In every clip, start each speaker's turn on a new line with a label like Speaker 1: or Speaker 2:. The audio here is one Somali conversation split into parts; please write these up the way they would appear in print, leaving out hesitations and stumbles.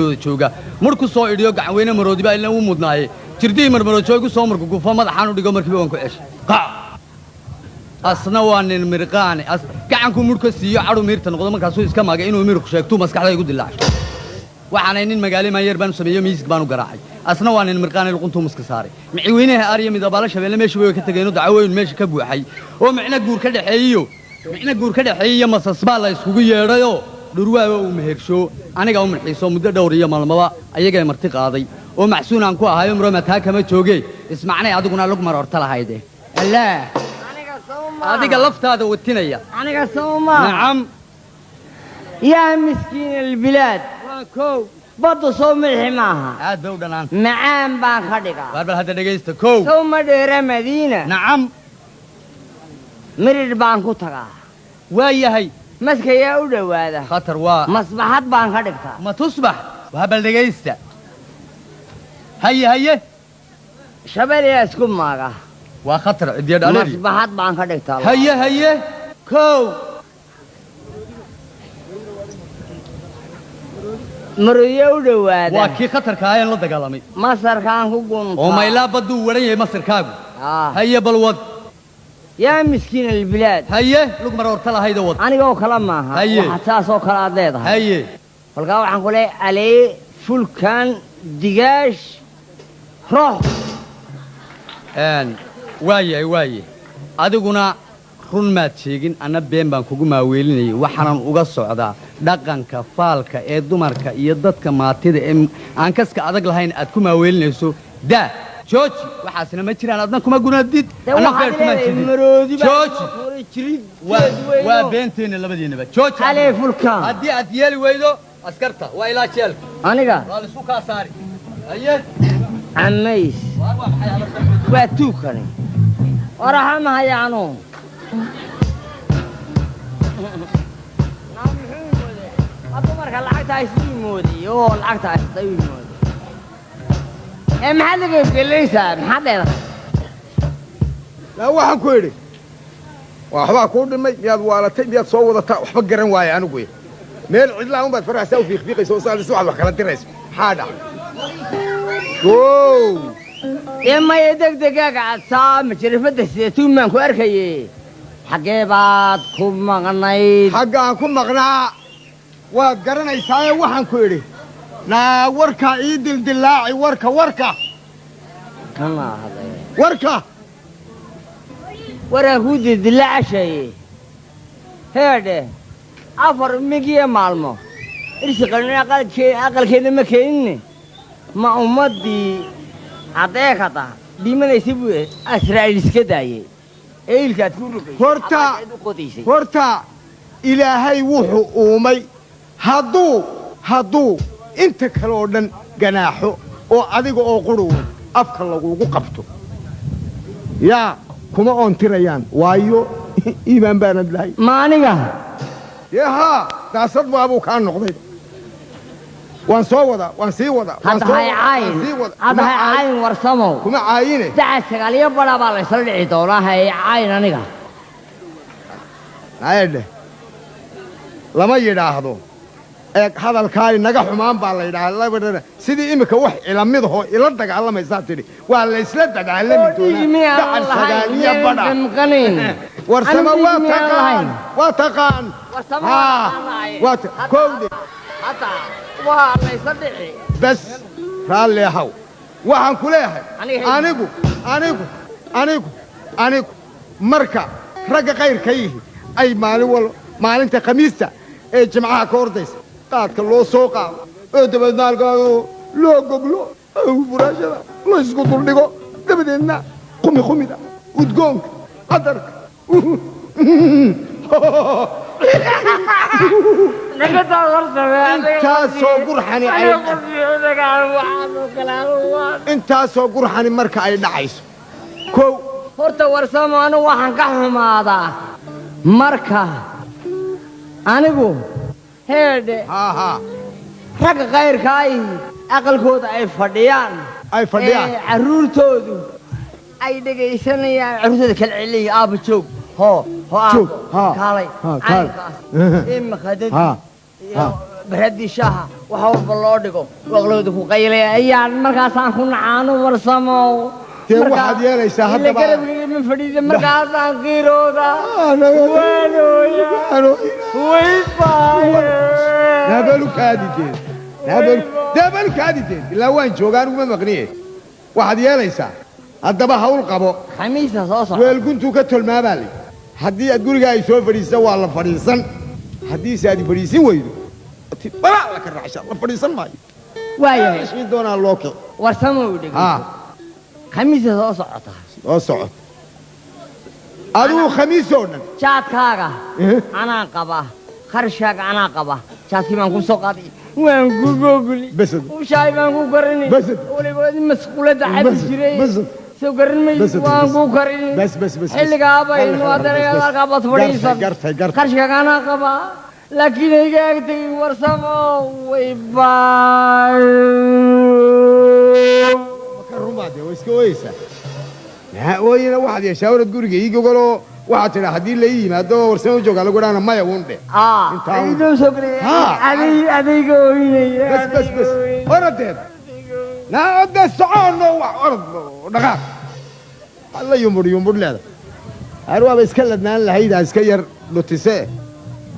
Speaker 1: jooga markuu soo idhiyo gacan weyne maroodi baa ilaa uu mudnaaye jirdii marmaro joogu soo markuu gufo madaxaan u dhigo markii waan ku ceshay asna waa nin mirqaani gacanku mudka siiyo cadu miirta noqdo markaasuu iska maagay inuu miirku sheegto maskaxda igu dilaacsho waxaanay nin magaalo ma yar baan sameeyo miisig baan u garaacay asna waa nin mirqaani luquntu muska saaray micii weynaha aariya midabaala shabeelle meeshii way ka tageen dacaweyn meeshii ka buuxay oo micna guur ka dhaxeeyo masasbaa la iskugu yeedhayo dhurwaaga uu mehersho aniga u marxiiso muddo dhowr iyo maalmaba ayaga marti qaaday oo maxsuun aan ku ahayo murama taa kama joogay ismacnay adiguna lug mar horta lahayde allah adiga laftaada watinaya
Speaker 2: aniga sooma
Speaker 1: nacam
Speaker 2: yaa miskiin albilaad
Speaker 1: kow
Speaker 2: badu soo mixi maaha
Speaker 1: aad baa u dhanaan
Speaker 2: macaan baan ka dhigaa
Speaker 1: barbal hadda dhegaysta kow
Speaker 2: sooma dheera madiina
Speaker 1: nacam
Speaker 2: mirir baan ku tagaa
Speaker 1: waa yahay
Speaker 2: maska yaa u dhowaada
Speaker 1: khatar waa
Speaker 2: masbaxad baan ka dhigtaa
Speaker 1: ma tusbax waa bal dhegaysta haye
Speaker 2: shabeel yaa isku maaga
Speaker 1: waa khatar idiya dhaaleer
Speaker 2: masbaxad baan ka dhigtaa
Speaker 1: haye kow
Speaker 2: maroodiya u dhowaada
Speaker 1: waa kii khatarka ayaan la dagaalamay
Speaker 2: masarkaan ku gunta
Speaker 1: oo maylaa baduu waran yahay masarkaagu haye bal wad
Speaker 2: yaa miskiin albilaad
Speaker 1: haye lug mar horta lahayda wad
Speaker 2: anigoo kala maaha waxa taasoo kala aad leedahay
Speaker 1: haye
Speaker 2: halkaa waxaan ku leeyahay alee fulkaan digaash roox
Speaker 1: waaye adiguna run maad sheegin anna been baan kugu maaweelinayay waxaanan uga socdaa dhaqanka faalka ee dumarka iyo dadka maatida ee aan kaska adag lahayn aad ku maaweelinayso daa jooji waxaasna ma jiraan adna kuma gunaadid anna feer kuma jirin jooji waa beenteena labadiinaba jooji
Speaker 2: alee fulkaan
Speaker 1: haddii aad yeeli weydo askarta waa ilaa jeelka
Speaker 2: aniga
Speaker 1: waa lisku kaa saari haye
Speaker 2: عميس واتوكني ورحمها يا عنو أطمرك العقد عايزين مودي يوه العقد عايزين مودي محل كيف ليسا محل
Speaker 3: لا waxaan ku yiri waxba ku dhimay yaad waalatay yaad soo wadata waxba garan waay anigu meel cidla un baad faraxsan fiiqfiiqayso soo wax kala dirayso xaada
Speaker 2: Whoa! Emma degdegaaga asaam jirfada sideetuun maan ku arkayay xagee baad ku maqnayd
Speaker 3: xagaan ku maqnaa waad garanaysaa waxaan ku yiri naa warka ii dildilaaci warka
Speaker 2: kama haday
Speaker 3: warka
Speaker 2: ku dildilaacshay heede afar migiya maalmo irsiqana aqalkeena ma keenin ma ummadii adeegada dhimanaysa buu Israa'iil iska daayay eelkaad ku rugay
Speaker 3: horta ilaahay wuxuu uumay hadduu inta kale oo dhan ganaaxo oo adiga oo qurux afka lagugu qabto yaa kuma oontirayaan waayo iimaan baanad lahay
Speaker 2: maaniga
Speaker 3: yaha daasad baabuu kaa noqday waan soo wada waan sii wada
Speaker 2: hadda hay caayin warsamo
Speaker 3: kuma caayine
Speaker 2: saca sagaaliyo bada baa la isla dhici doonaa hay caayin aniga
Speaker 3: ayde lama yidhaahdo eeg hadalkaay naga xumaan baa la yidhaahdaa sidii imika wax ilamidahoo ila dagaalamaysaa tidhi waa la isla dagaalami doonaa dacan sagaaliyo bada warsamo waa taqaan kowde
Speaker 2: waa la isla dhici
Speaker 3: bas raalli ahaw waxaan ku leeyahay anigu marka ragga qayrka yihi ay maalinta khamiista ee jimcaha ka ordaysa qaadka loo soo qaado oo dabeedna halkaado loo goglo buraashada la isku duldhigo dabadeedna qumida udgoonka qadarka intaasoo gurxani marka ay dhacayso kow
Speaker 2: horta warsamo anigu waxaan ka xumaadaa marka anigu heedhe ragga kayrka ay aqalkooda ay fadhiyaan carruurtoodu ay dhegaysanayaan carruurtooda kala celiyay aaba joog hoo kaalay caynkaas imika dad baradii shaaha waxa walba loo dhigo waqlooda ku qaylaya ayaan markaasaan ku nacaano warsamo
Speaker 3: dee waxaad yeelaysaa haddaba
Speaker 2: garabkayga ma fadhiida markaasaan qiirooda
Speaker 3: daabalu kaadideed ilaa waan joogaa aniguma maqniye waxaad yeelaysaa haddaba hawl qabo
Speaker 2: khamiisa soo soco
Speaker 3: weelguntuu ka tolmaabaa lay haddii aad gurigaa ay soo fadhiisa waa la fadhiisan haddiise aad fadhiisin weydo balaa la ka raacsha la fadhiisan maayo
Speaker 2: waayahay
Speaker 3: ismi doonaa loo kic
Speaker 2: warsamo u dhig khamiisa soo socota
Speaker 3: soo socod adigu khamiis oo dhan
Speaker 2: jaadkaaga anaa qaba kharashkaaga anaa qaba jaadkii baan ku soo qaaday waan ku googuli
Speaker 3: Basad.
Speaker 2: ushaay baan ku karini
Speaker 3: Basad.
Speaker 2: waliba masquulada cabi jiray
Speaker 3: Basad.
Speaker 2: soo garan maysid
Speaker 3: Basad,
Speaker 2: waan
Speaker 3: basad.
Speaker 2: ku karini
Speaker 3: bas
Speaker 2: xilligaaba inu adeerayaalkaa baad fadhiisan
Speaker 3: gartay
Speaker 2: kharashkaaga anaa qaba laakiin iga agtay warsamo way baa
Speaker 3: rumaade waa iska ooyeysaa ooyina waxaad yeeshaa warad guriga ii gogoloo waxaad tidhaa haddii la ii yimaado warsamo joogaa lagu dhaana maya wundhe
Speaker 2: idoo soo gelay adayga ooynaya
Speaker 3: bas oradeed naa ode socono wax orod dhaqaaq alla yumbur leeda har waaba iska ladnaan lahaydaa iska yar dhutise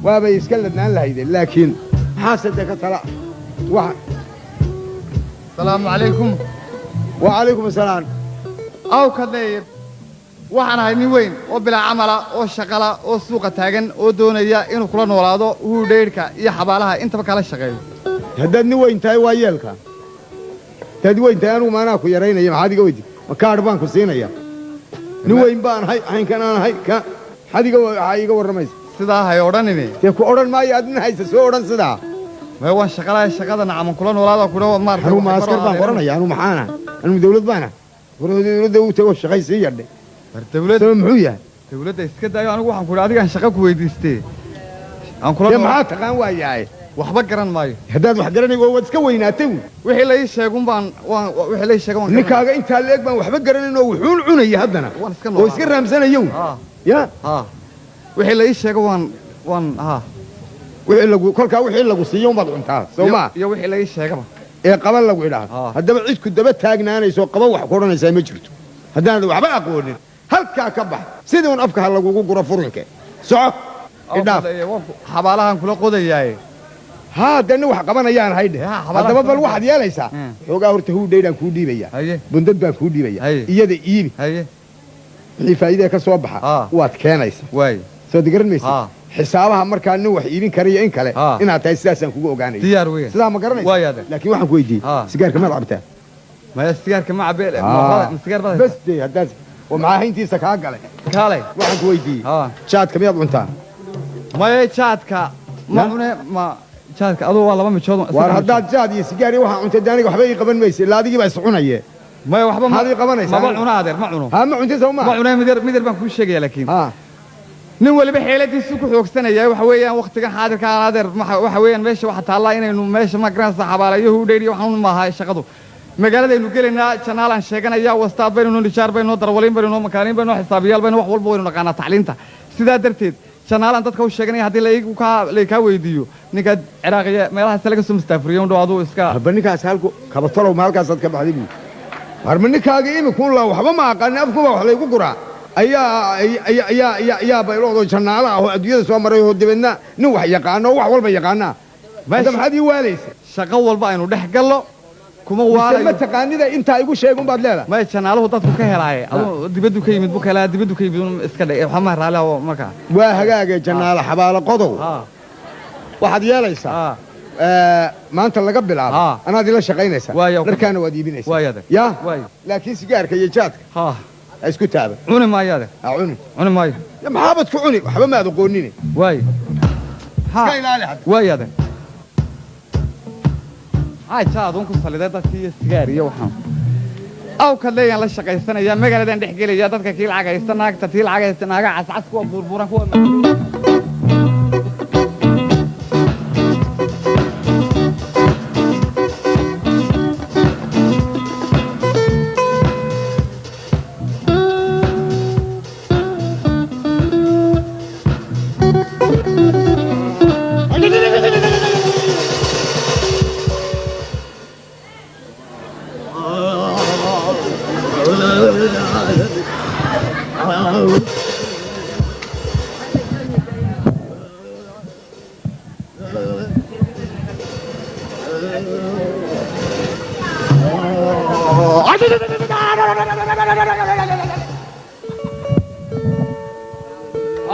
Speaker 3: waabay iska ladnaan lahayde laakiin maxaase de ka tala wax
Speaker 4: السلام عليكم
Speaker 3: وعليكم السلام
Speaker 4: أو كذير waxaan ahay nin weyn oo bilaa camala oo shaqala oo suuqa taagan oo doonaya inuu kula noolaado uu dheerka iyo xabaalaha intaba kala shaqeeyo
Speaker 3: haddaad nin weyn tahay waa yeelka haddaad weyn tahay anugu maanaa ku yaraynaya maxaad iga weydi ma kaadh baan ku siinaya nin weyn baan ahay caynkan aan ahay ka maxaad waxaa iga warramaysa
Speaker 4: sidaa hay odhanine
Speaker 3: dee ku odhan maayo aad nin haysa soo odhan sidaa
Speaker 4: mee waan shaqalahay shaqada nacaman kula noolaado kula maartay
Speaker 3: anuu maaskar baan qoranaya anuu maxaana anuu dawlad baana dawladda u tago shaqay sii yadhe
Speaker 4: dawladda
Speaker 3: muxuu yahay
Speaker 4: dawladda iska daayo anigu waxaan ku idhi adigaan shaqo ku weydiistee aan kula
Speaker 3: dee maxaa taqaan waa yahay
Speaker 4: waxba garan maayo
Speaker 3: haddaad wax garanaygo waad iska weynaatay
Speaker 4: wixii la ii sheegun baan wixii la ii sheegan waan
Speaker 3: ninkaaga intaa leeg baan waxba garanayn oo wuxuun cunaya haddana
Speaker 4: waan iska
Speaker 3: oo iska raamsanayo ya
Speaker 4: wixii la ii sheego waan
Speaker 3: kolkaa wixii lagu siiyo umbaad cuntaa soo maa
Speaker 4: iyo wixii la ii sheegaba
Speaker 3: ee qaban lagu idhaahdo haddaba cidku daba taagnaanayso qaban wax ku odhanaysaa ma jirto haddaanad waxba aqoonin halkaa ka bax sidii un afka ha lagugu guro furinke soco idhaaf
Speaker 4: xabaalahan kula qodayaaye
Speaker 3: haa dani wax qabanayaan haydhe haddaba bal waxaad yeelaysaa xoogaa horta huudhaydhaan kuu dhiibaya bundad baan kuu dhiibaya iyada iibi wixii faa'iidee ka soo baxa waad keenaysa soo digaran maysa xisaabaha markaa nin wax iibin karayo in kale inaad tahay sidaasaan kugu ogaanaya
Speaker 4: diyaar weyn
Speaker 3: sidaa ma garanaysa laakiin waxaan ku weydiiyey sigaarka maad cabtaa
Speaker 4: maya sigaarka ma cabee sigaar badan
Speaker 3: bas dee haddaad oo maxaa hayntiisa kaa galay
Speaker 4: kaalay
Speaker 3: waxaan ku weydiiyey jaadka miyaad cuntaa
Speaker 4: maya jaadka ma cune ma jaadka aduu waa laba mijood
Speaker 3: waar haddaad jaad iyo sigaar iyo waxaa cuntay aniga waxba ii qaban maysa ilaa adigii baa is cunaye
Speaker 4: maya waxba
Speaker 3: maxaad ii qabanaysaa
Speaker 4: maba cuno adeer ma cuno
Speaker 3: haa ma cuntay soo maa
Speaker 4: ma cunay midar baan kuu sheegaya laakiin nin waliba xeeladiisu ku xoogsanaya waxa weeyaan waqtigan xaadirka adeer waxa weeyaan meesha waxa taallaa inaynu meesha ma garanaysa xabaalayo u dheeriyo waxaan u maahay shaqadu magaaladaynu gelaynaa janaalaan sheeganaya wastaad baynu nijaar baynu darwaliin baynu makaaniin baynu xisaabiyaal baynu wax walba waynu naqaanaa tacliinta sidaa darteed janaalaan dadka u sheeganaya haddii laykaa weydiiyo ninka ciraaqiya meelahaas laga soo mustaafuriyo undhow aduu iska
Speaker 3: haba ninkaas halku kabatalow ma halkaasaad ka baxday buu harma ninkaaga imikuun la waxba ma aqaanin afkuba wax laygu guraa ayaa bayloodoo jannaalo ah oo adduunyada soo maray oo dabeedna nin wax yaqaano oo wax walba yaqaanaa hadda maxaad ii waalaysa
Speaker 4: shaqo walba aynu dhex gallo kuma waalayo
Speaker 3: ma taqaanida intaa igu sheegun baad leedahay
Speaker 4: maya janaaluhu dadku ka helaaye aduu dibaddu ka yimid buu ka helaa dibaddu ka yimid iska dhe waxba ma raali oo markaa
Speaker 3: waa hagaagay jannaalo xabaalo qodow waxaad yeelaysaa maanta laga bilaabo anaad ila shaqaynaysaa dharkaana waad iibinaysaa ya laakiin sigaarka iyo jaadka ha isku taaba
Speaker 4: cuni maayo adeer
Speaker 3: ha
Speaker 4: cuni maayo
Speaker 3: maxaabad ku cuni waxba maad aqoonine
Speaker 4: iska ilaali waayo adeer jaadun ku saliday dadkii iyo sigaar iyo waxaan aw kadleeyaan la shaqaysanaya magaaladan dhex gelaya dadka kii lacag haysta naagta tii lacag haysta naaga cascas kuwa buurbuuran kuwa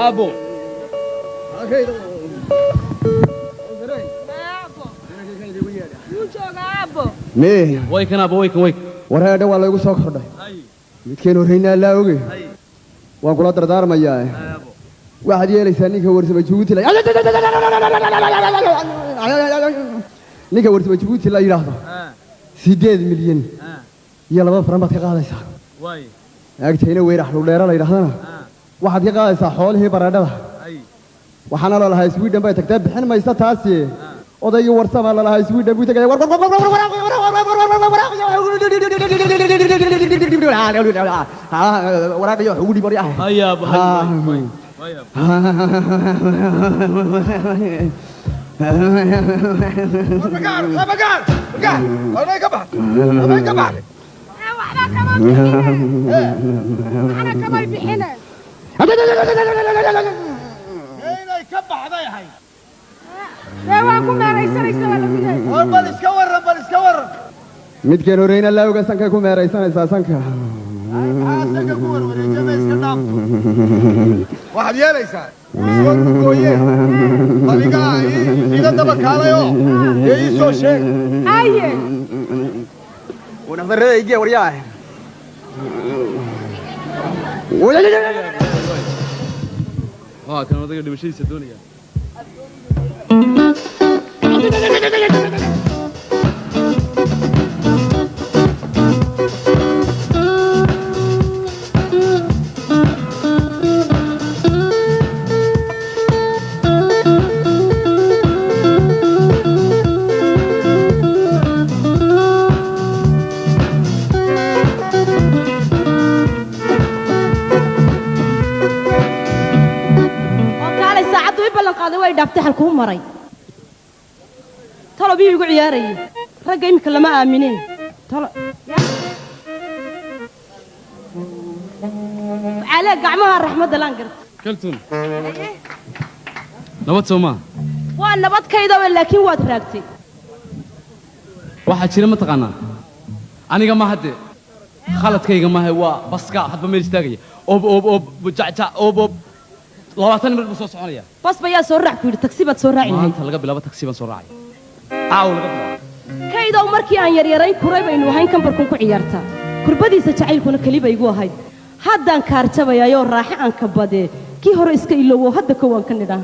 Speaker 1: ابو
Speaker 3: mee
Speaker 1: way kan abo way kan way
Speaker 3: wareedha waa laygu soo kordhay midkeen horreynaa laa oge waan kula dardaarmayaa waxaad yeelaysaa ninka warsama jabuuti la ninka warsama jabuuti la yidhaahdo 8 milyan iyo 2 faran baad ka qaadaysaa agtayna weerax dhudheera la yidhaahdana waxaad ka qaadaysaa xoolihii baradhada waxaana la lahaa Sweden bay tagtay bixin maysa taasi odaygii warsama la lahaa Sweden buu tagay waraaqyo ugu dhibari ah
Speaker 1: haya
Speaker 3: midkeen horeyna laawga sanka ku meeraysanaysaa sanka waxaad yeelaysaa gooye adiga iga daba kaalayo ee ii soo sheeg haye ونحضر ورياه
Speaker 1: كان وضيق دمشي الدنيا
Speaker 5: dhaftay halkuu maray talo biyo ugu ciyaaray rag imka lama aamineen talo على قعمها الرحمة لانقر
Speaker 1: كلتون نبات سوما
Speaker 5: والنبات كيدا ولكن واد راقتي
Speaker 1: واحد شيء ما تقنا أنا جماعة هدي خالد كي جماعة هو بسكا حد بميل استاجي أوب بجعجع أوب لواتني من البصوص عليا
Speaker 5: بس بيا سرع في التكسيبة سرع
Speaker 1: ما أنت لقى بلا تكسيبة سرعي عاول لقى
Speaker 5: كيدا ومركي عن يريرين كريبة إنه هين كم بركون كعيارتا كربدي سجعيل كنا كليبة يجوا هاي هذا كارتبا يا يور راح عن كبده كي هو رئيس كيلو هذا كوان كندا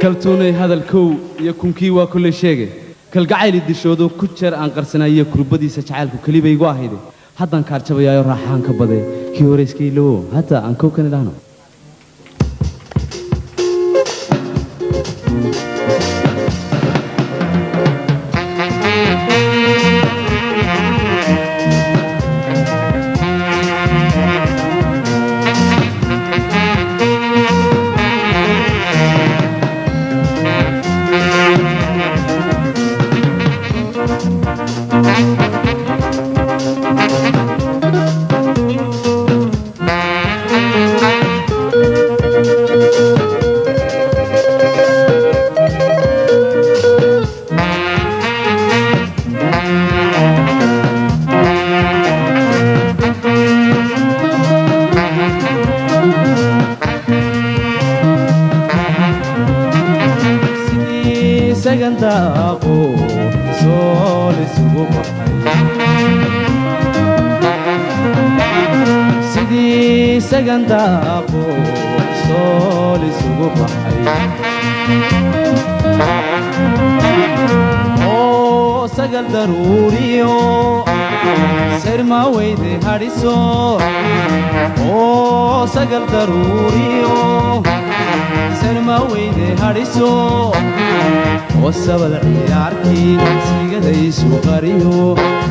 Speaker 1: كلتوني هذا الكو يكون كي وكل شيء كالقعيل الدشودو كتشر عن قرصنا يكربدي سجعيل كليبة يجوا هيدا هذا كارتبا يا يور راح عن كبده كي هو رئيس كيلو هذا عن كو كندا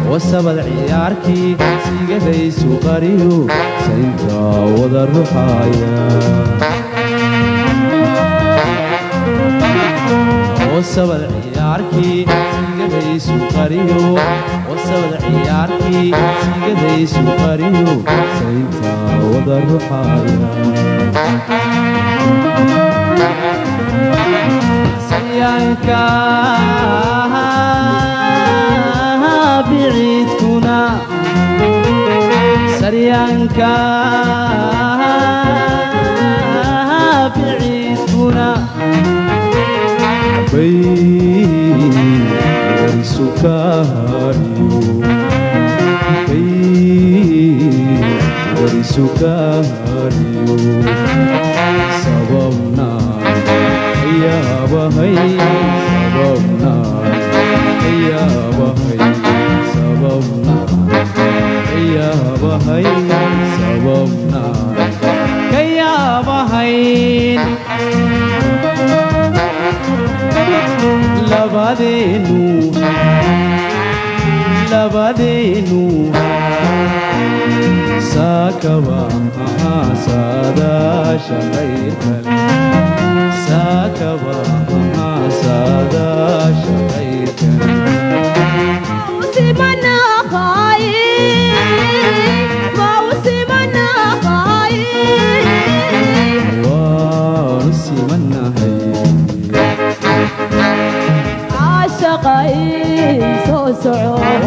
Speaker 1: وسبل عياركي سيجدي سوقريو سينتا وذر رحايا وسبل عياركي سيجدي سوقريو وسبل عياركي سيجدي سوقريو سينتا وذر رحايا سيانكا
Speaker 6: saryanka biciidkuna warisukaariyo sababna yaabahay sababna yaabahay sababna yaabahay sababna kayaabahayn labadeenu saakaba saadaasha khayrkale saakaba saadaasha khayrkale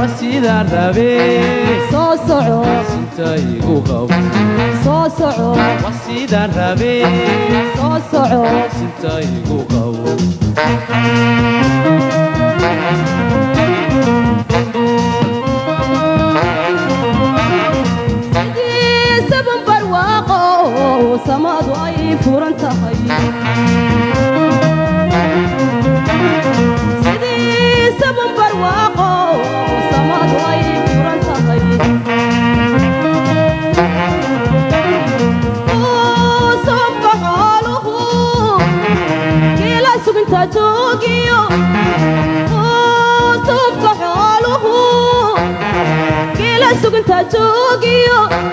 Speaker 6: وسيدان ربي صوصعو سنتايقو قبو صوصعو وسيدان ربي صوصعو سنتايقو قبو سبن برواقو سمادو اي فرنتهي سبن برواقو سمادو اي فرنتهي صبح حاله كلا سكنتا جوجيو صبح حاله كلا سكنتا جوجيو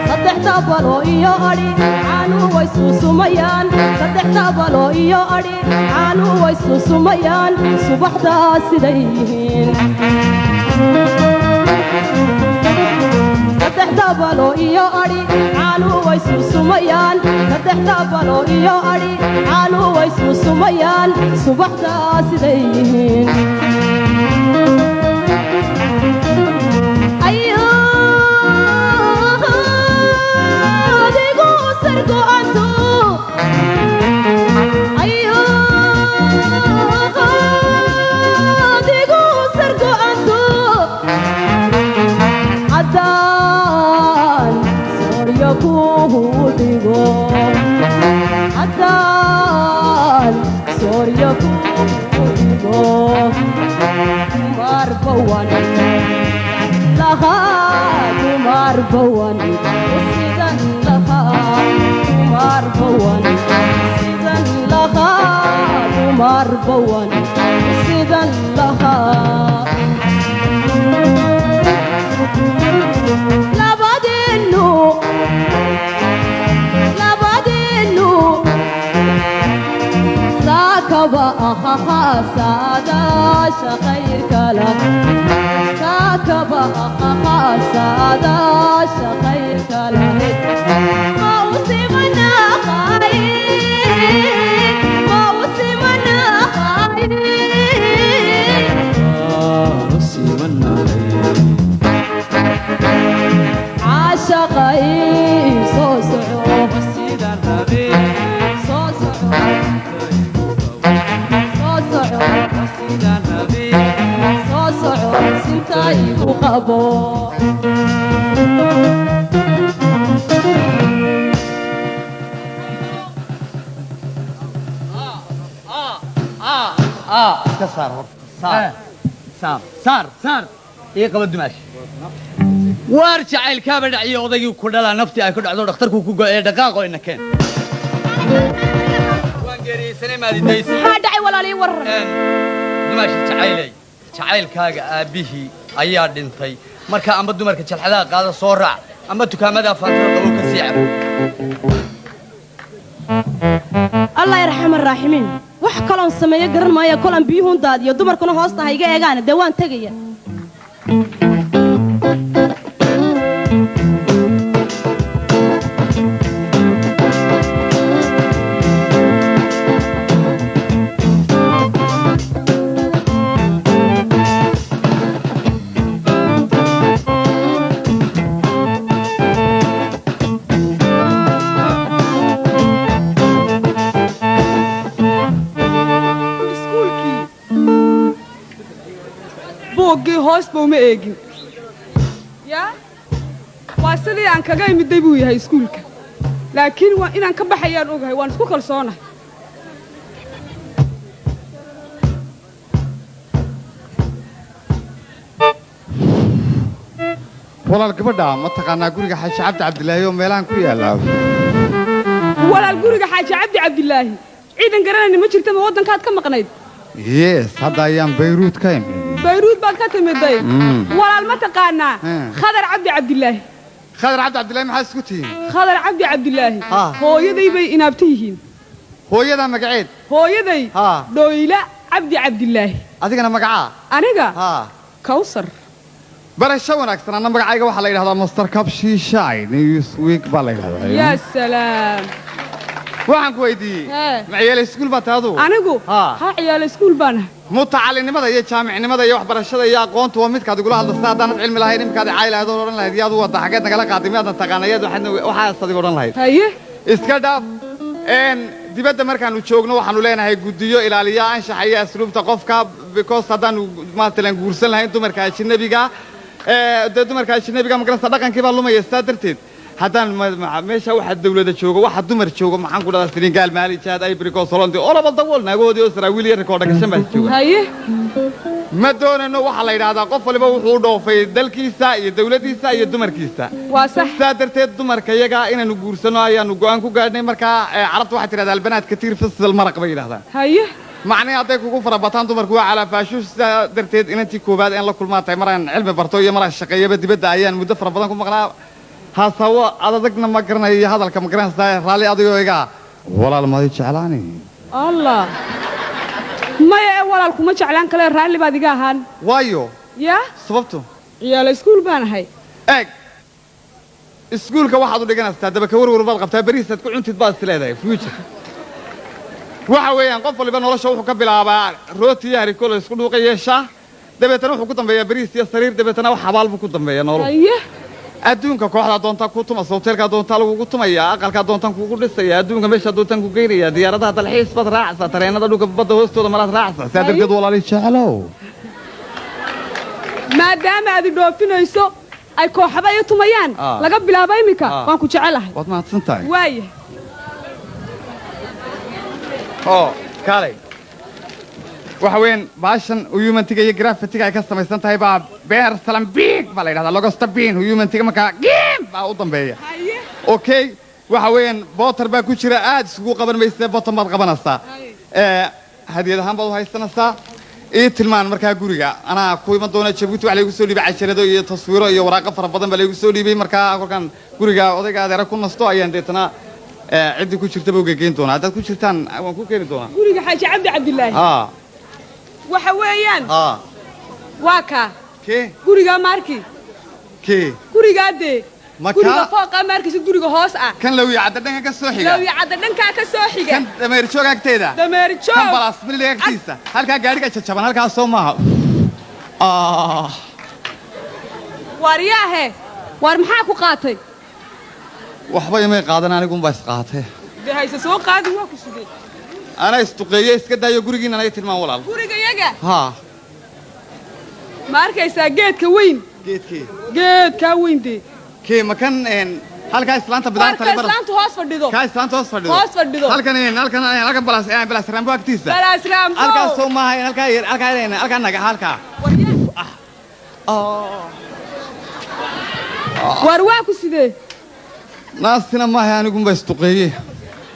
Speaker 6: صدح تابلو يا أري عنو ويسوس ميان صدح تابلو يا أري عنو ويسوس ميان صبح داسدين صدح تابلو يا أري عنو ويسوس ميان صدح تابلو يا أري عنو ويسوس ميان صبح داسدين بوان سيدان لها تمار بوان سيدان لها تمار بوان سيدان لها لابدينو ساكبا أخاها سادا شخير كلا ساكبا أخاها سادا شخير كلا موسمنا خير موسمنا خير موسمنا خير عاشقي صوصعو وسيدان ربي صوصعو صوصعو وسيدان ربي صوصعو سنتايقو قبو
Speaker 1: صار ايه قبل دماش وارجع الكابل دعي odagii ku dhala nafti ay ku dhacdo dhakhtarku ku go'ay dhaqaaqo ina keen waan geeriyay maadidaysi
Speaker 5: ha dhacay walaalay war
Speaker 1: dumaash jacaylkaaga aabihi ayaa dhintay marka amba dumarka jalxadaha qaada soo raac amba dukaamada faantada qabo ka sii cabo
Speaker 5: الله يرحم الراحمين wax kale oo sameeyo garan maayo kolan biyuhu daadiyo dumarkuna hoosta hayga eegaan dawaan tagaya
Speaker 7: buuggii hoosba uma eegin yaa waa sidii aan kaga imiday buu yahay iskuulka laakiin waa inaan ka baxayaan ogahay waan isku kalsoonahay
Speaker 4: walaal gabadha ma taqaanaa guriga xaaji cabdi cabdilaahi oo meelahan ku yaalla
Speaker 7: walaal guriga xaaji cabdi cabdilaahi ciidan garanayna ma jirta ma waddankaad ka maqnayd
Speaker 4: yes hadda ayaan bayruud ka imid
Speaker 7: bayruud baad ka timiday walaal ma taqaanaa khadar cabdi cabdilaahi
Speaker 4: khadar cabdi cabdilaahi maxaa isku tihiin
Speaker 7: khadar cabdi cabdilaahi hooyaday bay inaabta yihiin
Speaker 4: hooyadaa magaceed
Speaker 7: hooyaday dhoyla cabdi cabdilaahi
Speaker 4: adigana magacaa
Speaker 7: aniga kawsar
Speaker 4: barasho wanaagsan anna magacayga waxaa la yidhahdaa master kabshi shay newsweek baa la yidhahdaa
Speaker 7: yaa salaam
Speaker 4: waxaan ku weydiiyey maciyaal iskuul baa taadu
Speaker 7: anigu ha ciyaal iskuul baana
Speaker 4: mutacallinimada iyo jaamicnimada iyo waxbarashada iyo aqoontu waa midkaad igula hadlaysa haddaanad cilmi lahayn imikaad caayi lahayd oo odhan lahayd yaad u wadda xaggeed nagala qaaday miyaadan taqaanayaad waxaas adiga odhan lahayd
Speaker 7: haye
Speaker 4: iska dhaaf dibadda markaannu joogno waxaannu leenahay guddiyo ilaaliya anshaxa iyo asluubta qofka because haddaannu maatalan guursan lahayn dumarka ajnabiga dee dumarka ajnabiga magarasa dhaqankii baa lumaya sidaa darteed haddaan meesha waxa dawlada joogo waxa dumar joogo maxaan ku dhadaa Senegal Mali Chad Ivory Coast Holland oo laba dabool naagoodii oo Israa'iil yar ka dhagashan baa jooga
Speaker 7: haye
Speaker 4: ma doonano waxa la yiraahdaa qof waliba wuxuu dhoofay dalkiisa iyo dawladiisa iyo dumarkiisa
Speaker 7: waa sax
Speaker 4: sidaa darteed dumarka iyaga inaanu guursano ayaanu go'aan ku gaadhnay markaa carabtu waxay tiraahdaa albanaadka tiir festival maraq bay yiraahdaan
Speaker 7: haye
Speaker 4: macnaa hadday kugu farabataan dumarku waa calaafaashu sidaa darteed inantii koowaad in la kulmaa tahay maraan cilmi barto iyo maraan shaqeeyaba dibadda ayaan muddo fara badan ku maqnaa haasawo adadagna ma garanayo iyo hadalka ma garanaysaa raalli adigoo iga walaal maadi jeclaani
Speaker 7: allah maya walaal kuma jeclaan kale raalli baad iga ahaan
Speaker 4: waayo
Speaker 7: yaa
Speaker 4: sababtu
Speaker 7: ciyaal iskuul baan ahay
Speaker 4: eeg iskuulka waxaad u dhiganaysaa daba ka warwar baad qabtaa bariisaad ku cuntid baad is leedahay future waxa weeyaan qof waliba nolosha wuxuu ka bilaabaa rooti iyo harikolo isku dhuuqa yeeshaa dabeetana wuxuu ku dambeeyaa bariis iyo sariir dabeetana wax xabaal buu ku dambeeyaa nolol adduunka kooxda doonta ku tumaysa hoteelka doonta lagu tumaya aqalka doonta kugu dhisaya adduunka meesha doonta ku geynaya diyaaradaha dalxiis bad raacsa tareenada dhulka badda hoostooda malaad raacsa sadargeed walaali jeclow
Speaker 7: maadaama aad dhoofinayso ay kooxda ay tumayaan laga bilaabo imika waan ku jecelahay
Speaker 4: waad mahadsan tahay
Speaker 7: waaye
Speaker 4: kaalay waxa weyn baashan humantiga iyo graffitiga ay ka samaysan tahay baa beer salambiig baa la yidhahdaa logosta biin humantiga markaa giim baa u dambeeya okay waxa weyn bootar baa ku jira aad isugu qaban maysa bootan baad qabanaysaa hadiyad ahaan baad u haysanaysaa ii tilmaan markaa guriga anaa ku iman doona Jabuuti waxa lagu soo dhiibay casharado iyo taswiiro iyo waraaqo fara badan baa lagu soo dhiibay markaa kolkan guriga odayga adeera ku nasto ayaan deetana عندي كل شيء تبغى جين تونا هذا كل شيء تان وكل كين تونا
Speaker 7: قولي حاجة عبد الله وحويان واكا
Speaker 4: كي
Speaker 7: قولي ماركي
Speaker 4: كي
Speaker 7: قولي قادي
Speaker 4: قولي
Speaker 7: فوق ماركي قولي هوس
Speaker 4: كان لو يعددن كسوحي
Speaker 7: لو يعددن كسوحي
Speaker 4: كان دمير شو كده
Speaker 7: دمير شو
Speaker 4: كان بلاس من اللي كتيسة هل كان قاري كتشبان هل كان صومها
Speaker 7: وارياه وارمحاكو قاتي
Speaker 4: waxba imay qaadan anigu bas qaatay
Speaker 7: hayse soo qaadi waa ku sidee
Speaker 4: ana istuqeeyay iska daayo gurigiina anay tilmaan walaal
Speaker 7: guriga yaga
Speaker 4: ha
Speaker 7: ma arkaysaa geedka weyn geedka weynde
Speaker 4: kee makan halka islaanta bidaanta
Speaker 7: lebar islaanta hoos fadhido
Speaker 4: ka islaanta hoos fadhido halkan balas rambo agtiisa
Speaker 7: balas rambo
Speaker 4: halka soo maahay halka naga halka
Speaker 7: war waa ku sidee
Speaker 4: naasina maaha anigu ma istuqeeyay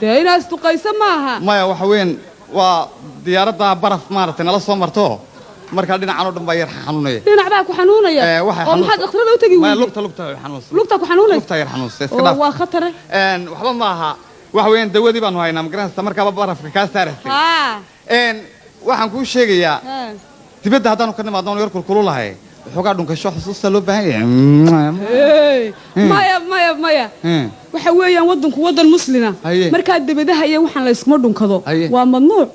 Speaker 7: deena istuqaysa maaha
Speaker 4: maya waxa weyn waa diyaaradda baraf maartay nala soo marto marka dhinacan oo dhan baa yar xanuunaya
Speaker 7: dhinac baa ku xanuunaya oo maxaad dhakhtarada u tagi
Speaker 4: weeyay lugta xanuunsan
Speaker 7: lugta ku xanuunaysa
Speaker 4: lugta yar xanuunsan iska dhaaf
Speaker 7: waa khatar
Speaker 4: waxba maaha waxa weyn dawadii baan haynaa magaranaysa marka barafka ka saaraysa waxaan ku sheegayaa dibadda haddaan ka nimaadno yar kululahay xogaa dhunkasho xusuusta loo baahan yahay
Speaker 7: maya waxa weeyaan wadanku wadan muslima marka dibadaha iyo waxaan la isma dhunkado waa mamnuuc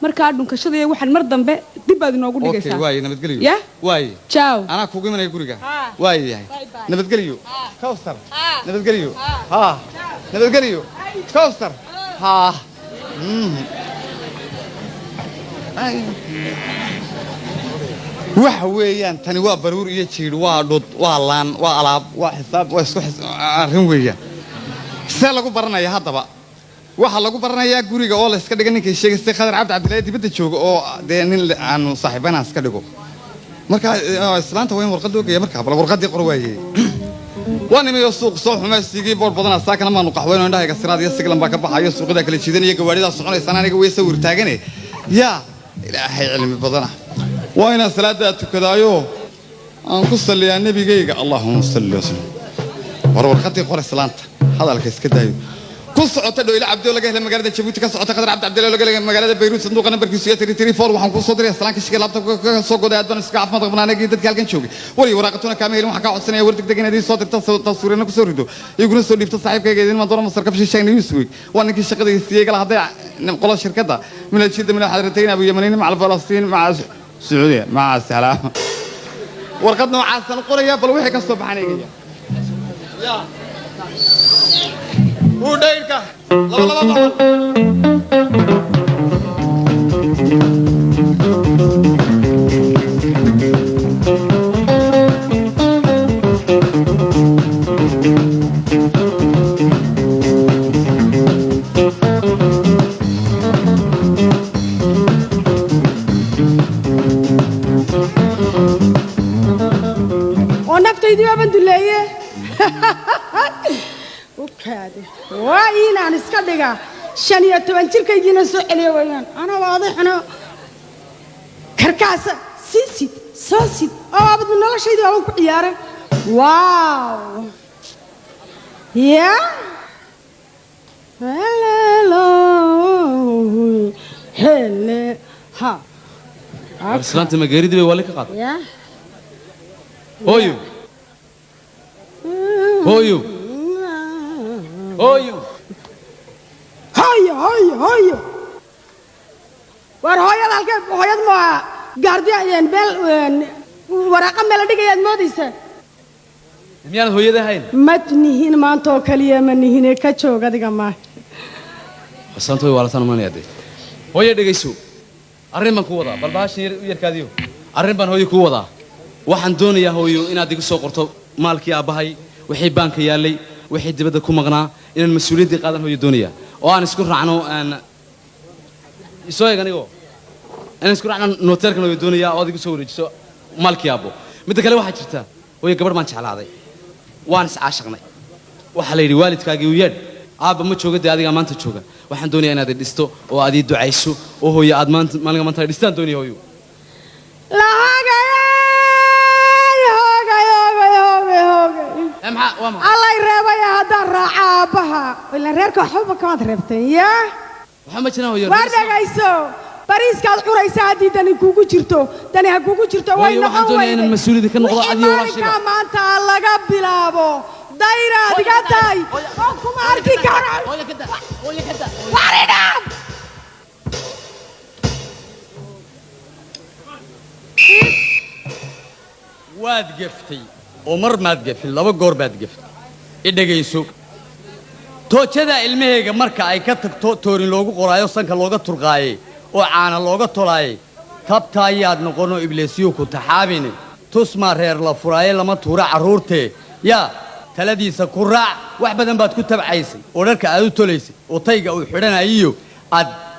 Speaker 7: marka dhunkashada iyo waxaan mar dambe dib aad inoogu dhigaysaa
Speaker 4: okay waay nabadgeliyo
Speaker 7: ya
Speaker 4: waay
Speaker 7: ciao
Speaker 4: ana kugu imanay guriga waay yahay nabadgeliyo kawsar nabadgeliyo nabadgeliyo kawsar وحويان تاني وبرور يجير وادود والان وألعاب وحساب واسكو arrin weeyaan see lagu baranayaa haddaba waxa lagu baranayaa guriga oo la iska dhigan ninkii sheegay Khadar Cabdi Cabdilaahi dibadda jooga oo nin aan saaxiibana iska dhigo marka islaanta weyn warqad oo geeyay marka bal warqadii qor waayay waan imay suuq soo xumaysigii boor badan saakana ma nuqaxweyn oo indhaha siraad iyo siglan baa ka baxayo suuqada kala jiidan iyo gawaarida soconaysan aniga way sawir taagane yaa ilaahay cilmi badana waa ina salaada tukadaayo aan ku saliyaa nabigayga Allahumma salli wa sallim warqadii qor islaanta hadalka iska daayo ku socota dhoyle Cabdi laga helay magaalada Jabuuti ka socota Khadar Cabdi Cabdilaahi laga helay magaalada Beirut sanduuqa nambarkiisu yahay 334 waxaan ku soo diray salaanka shiga laabta ka soo goday aad baan iska caafimaad qabnaanay dadka halkan joogay wari waraaqatuna kaama helin waxa ka codsanaya war degdeg inaad soo dirto tasawirna ku soo rido iguna soo dhiibto saaxiibkayga idin ma doono masarka bisheegay news week waa ninkii shaqadiisa siiyay gal haday qolo shirkada milajida min xadrateyn abu yamanin macal falastiin maca sacuudiya maca salaam warqad noocaas qoraya bal wixii ka soo baxanayga ya ودايرك لا
Speaker 6: ونفتي دي بنت الله وكاده وين أنا إسكندقة شنية تبنتير كيجينا سؤالي وين أنا واضح أنا كركاسة سيسيد سوسيد أبد من الله شيء ده أبغى كياره واو يا هلا هلا ها
Speaker 1: أرسلت مجاريد بيوالك قط
Speaker 6: يا
Speaker 1: هويو هويو هويو
Speaker 6: هاي ورهاي الألقاب وهاي ما قارديان بل ورقم ملدي قاعد موديسه
Speaker 1: ميان هوية ده هاي
Speaker 6: متنهين ما أنتو كليه منهين كتشو قد جماعة
Speaker 1: أصلاً توي ولا ثانو ما نيادي هوية ده جيسو أرنبان كودا بل باش يركاديو أرنبان هوية كودا waxaan doonayaa hooyo inaad igu soo qorto maalkii aabahay wixii baanka yaalay wixii dibadda ku maqnaa inaan mas'uuliyadii qaadan hooyo doonaya oo aan isku raacno aan isoo eeganigo aan isku raacno noteerkan hooyo doonaya oo aad igu soo wareejiso maalkii aabo mid kale waxa jirta hooyo gabadh maan jeclaaday waan is caashaqnay waxa la yiri waalidkaagii u yeedh aaba ma jooga adiga maanta jooga waxaan doonayaa inaad dhisto oo aad ii ducayso oo hooyo aad maanta dhistaan doonaya hooyo
Speaker 6: الله يرضى يا هذا الرعابها ولا ريرك حبك كمان ربتين يا
Speaker 1: محمد شنو هو
Speaker 6: وارد جايسو باريس كان قريسة دي تاني كوكو شرتو تاني هكوكو شرتو وين
Speaker 1: نقول المسؤولية دي كان نقول عادي ولا شيء
Speaker 6: ما أنت الله قبل أبو دايرة دقاتاي كم عارفي كارل
Speaker 1: ولا كده
Speaker 6: وارد
Speaker 1: واد قفتي ومر ما تقفل لو قور بعد قفل إذا جيسو توجد علمه مركا أي كتب تورين لوجو قرايو سانك لوجو ترقاي وعانا لوجو طلاي كابتاياد نقولو إبليسيو كتحابيني تسمع رير لفراي لما تورع عرورته يا تلدي سكرع وحبدن بعد كتب عيسي ورك أدو توليسي وطيق أو حرنا أيو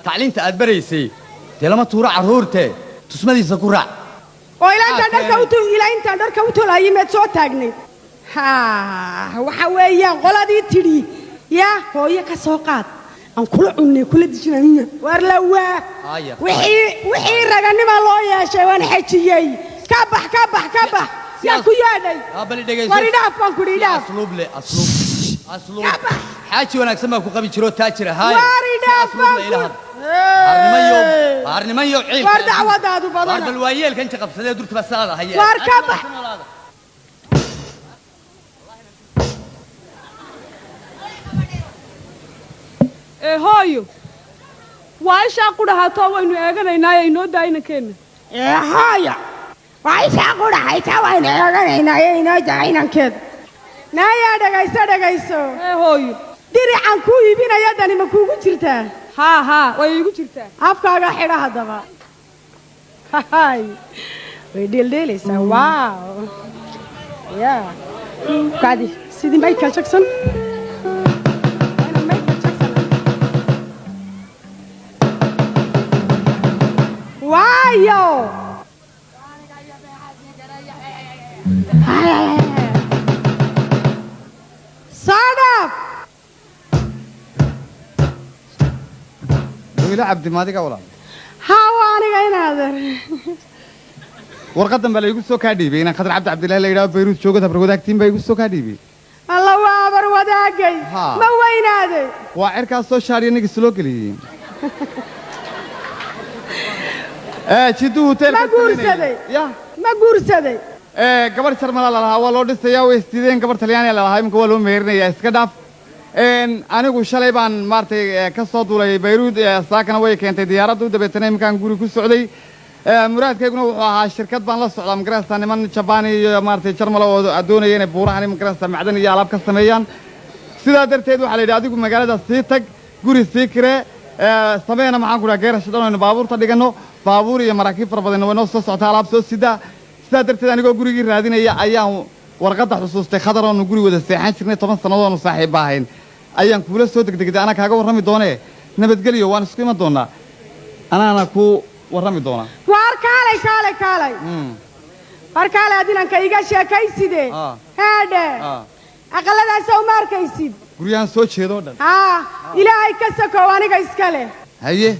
Speaker 1: تعليم تأدبريسي لما تورع عرورته تسمع دي سكرع
Speaker 6: وإلى أنت درك وتو لا يمت صوت تاجني ها وحويا قلادي تري يا هو كسوقات أن كل دجنامية ورلوا وحي رجعني ما الله يا شيوان حكيي كبح يا كياني ورينا فان كرينا
Speaker 1: أسلوب حاجي وانا أقسمها كوكبي شرو تاجرة هاي
Speaker 6: ورينا فان
Speaker 1: أرني ما يو عيل
Speaker 6: وردع ودادو بدنا
Speaker 1: ورد الوايل كنت قبسة درت بس هذا هي
Speaker 6: واركبح
Speaker 7: هايو وايش أقول هاتوا وينو أجانا يناي ينو داينا كن
Speaker 6: هايا وايش أقول هاتوا وينو أجانا يناي ينو داينا كن نايا دعيسو
Speaker 7: هايو
Speaker 6: ديري عنكو يبينا يداني مكوكو ترتا
Speaker 7: ها ويجو ترتا
Speaker 6: أفكار حيرة هذا هاي way dheeldheelaysaa waaw ya kaadi sidii Michael Jackson waayo صادق
Speaker 4: wiila cabdi maadiga walaal
Speaker 6: hawaaniga inaadan
Speaker 4: warqadan baa la igu soo kaa dhiibay inaan khadar cabdi cabdilaahi la yidhaahdo bayruud joogada habar wadaagtiin baa igu soo kaa dhiibay
Speaker 6: alla waa habar wadaagay ma weynaaday
Speaker 4: waa cirkaas soo shaariya nigis loo geliyey jiddu hotel
Speaker 6: ma guursaday ma guursaday
Speaker 4: gabar jarmala la lahaa waa loo dhisayaa way isdiideen gabar talyaaniga la lahaa iminka waa loo meherinayaa iska dhaaf anigu shalay baan maartay ka soo duulay bayruud saakana way keentay diyaaradda u dabeetana iminkaan guri ku socday muraadkayguna wuxuu ahaa shirkad baan la socdaa magaraysaa niman jabaan iyo maartay jarmala oo doonaya inay buurahan magaraysaa macdan iyo alaab ka sameeyaan sidaa darteed waxaa la yidhi adigu magaalada sii tag guri sii kiree sameeyna maxaan ku dhaha geerash dhan aynu baabuurta dhiganno baabuur iyo maraakiib fara badanna way noo soo socotaa alaab soo sidaa sidaa darteed anigoo gurigii raadinaya ayaan warqadda xusuustay khadar oonu guri wada seexan jirnay 10 sannadood oonu saaxiib ahayn ayaan kuula soo degdegday anaa kaaga warrami doonee nabadgelyo waan isku iman doonaa anaana ku warrami doonaa
Speaker 6: waar kaalay waar kaalay adinanka iga sheekayside haadhe aqaladaas oo ma arkaysid
Speaker 4: guryahan soo jeedoo dhan
Speaker 6: ilaahay ka sakow aniga iska leh
Speaker 4: haye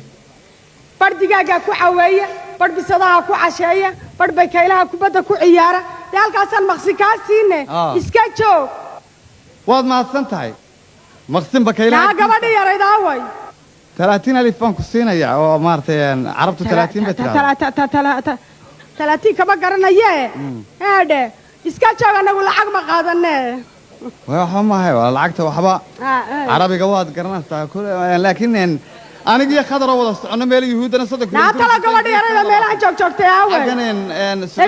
Speaker 6: bar digaaga ku caweeya bar bisadaha ku casheeya bar bakaylaha kubadda ku ciyaara dee halkaasaan maqsi kaa siine iska joog
Speaker 4: waad mahadsan tahay maqsin bakaylaha
Speaker 6: gabadhi yarayd aaway
Speaker 4: 30,000 baan ku siinayaa oo maartay carabtu 30 bay tiraa
Speaker 6: 30 kama garanaye haadhe iska joog anagu lacag ma qaadanee
Speaker 4: waxa ma hay wala lacagta waxba carabiga waad garanaysaa laakiin aniga khadar wada socono meel yuhuudana saddex
Speaker 6: na tala gabadha yarada meelaha joogjoogtay aawe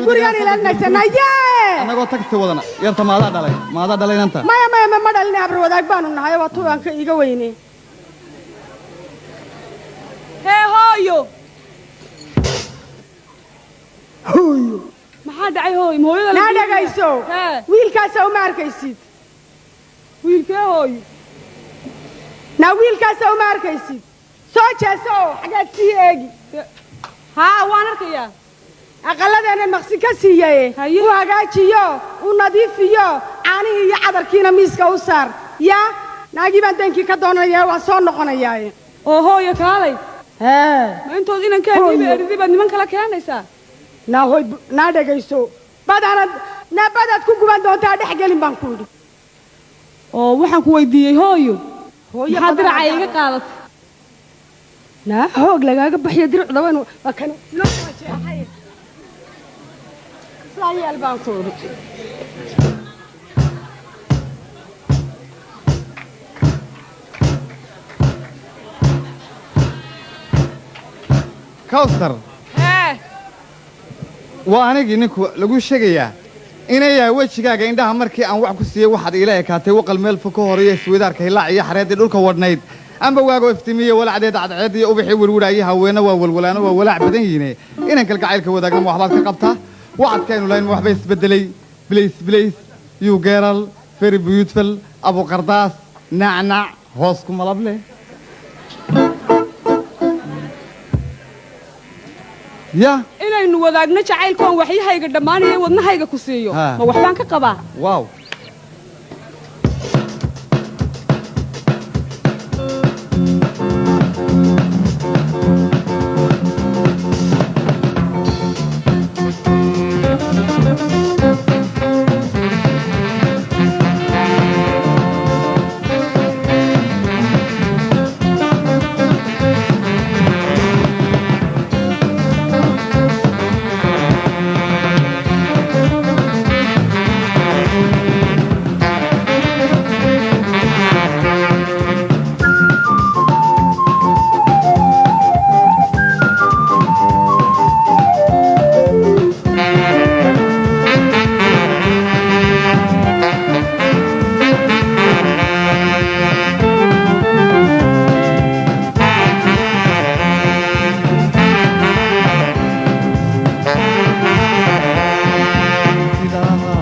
Speaker 6: gurigan ilaalinaysanaya
Speaker 4: anagoo tagsi wadana yarta maada dhalay inta
Speaker 6: maya ma dhalin abar wadaag baanu nahay waa tuubanka iga weyne hooyo
Speaker 7: maxaa dhacay hooyo hooyada
Speaker 6: na dhagayso wiilkaas uma arkaysid
Speaker 7: wiilkee hooyo
Speaker 6: na wiilkaas uma arkaysid soo jeeso xagaad sii eegi
Speaker 7: waan arkayaa
Speaker 6: aqaladeena maqsi ka siiyay u hagaajiyo u nadiifiyo caanihii iyo cadarkiina miiska u saar yaa naagii baan deenkii ka doonaya waa soo noqonayaa
Speaker 7: oo hooyo kaalay ma intood inan ka adiiba eridi baad niman kala keenaysaa
Speaker 6: naa dhegayso badaad ku guban doontaa dhex gelin baan ku idhi
Speaker 7: oo waxaan ku weydiiyey hooyo maxaa diracay iga qaadatay
Speaker 6: naa hoog lagaaga baxyo diricda waa kan loo jeexay saayeel baan ku idhi
Speaker 4: kawsar waa anigii ninku lagu sheegayaa inay yahay wejigaaga indhaha markii aan wax ku siiyey waxaad iila ekaatay waqal meel fog ka horeeya isweydaarka hilaac iyo xareeddii dhulka wadhnayd amba waago iftimiye walacdeed cadceed iyo ubaxii welwidhaayo haweenna waa walwalaano waa walaac badan yihiine inan kalgacaylka wadaagna ma waxbaad ka qabtaa wacadkaaynu lahayn ma waxba isbeddelay bilays you girl very beautiful abuqardaas nacnac hoos ku malab leh ya
Speaker 7: inaynu wadaagno jacaylkoon waxyahayga dhammaanaya wadnahayga ku siiyo ma waxbaan ka qabaa
Speaker 4: waaw indhaha